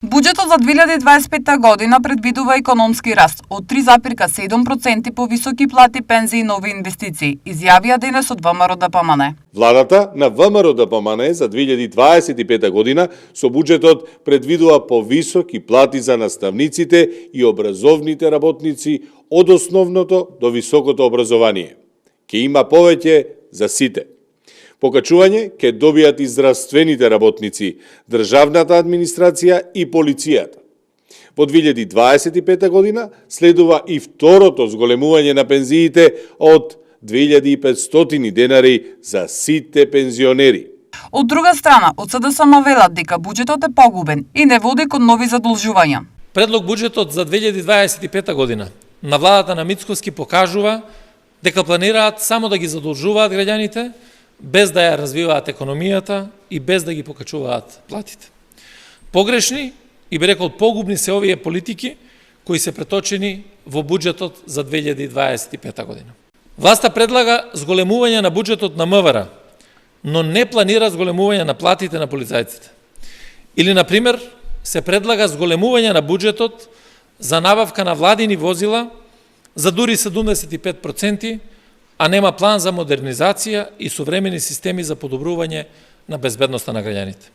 Буџетот за 2025 година предвидува економски раст од 3,7% по високи плати, пензии и нови инвестиции, изјавија денес од ВМРО ДПМН. Владата на ВМРО ДПМН за 2025 година со буџетот предвидува повисоки плати за наставниците и образовните работници од основното до високото образование. Ке има повеќе за сите. Покачување ќе добијат и здравствените работници, државната администрација и полицијата. Во 2025 година следува и второто зголемување на пензиите од 2500 денари за сите пензионери. Од друга страна, од СДСМ велат дека буџетот е погубен и не води кон нови задолжувања. Предлог буџетот за 2025 година на владата на Мицкоски покажува дека планираат само да ги задолжуваат граѓаните, без да ја развиваат економијата и без да ги покачуваат платите. Погрешни и би рекол погубни се овие политики кои се преточени во буџетот за 2025 година. Власта предлага зголемување на буџетот на МВР, но не планира зголемување на платите на полицајците. Или, например, се предлага зголемување на буџетот за набавка на владини возила за дури 75%, а нема план за модернизација и современи системи за подобрување на безбедноста на граѓаните.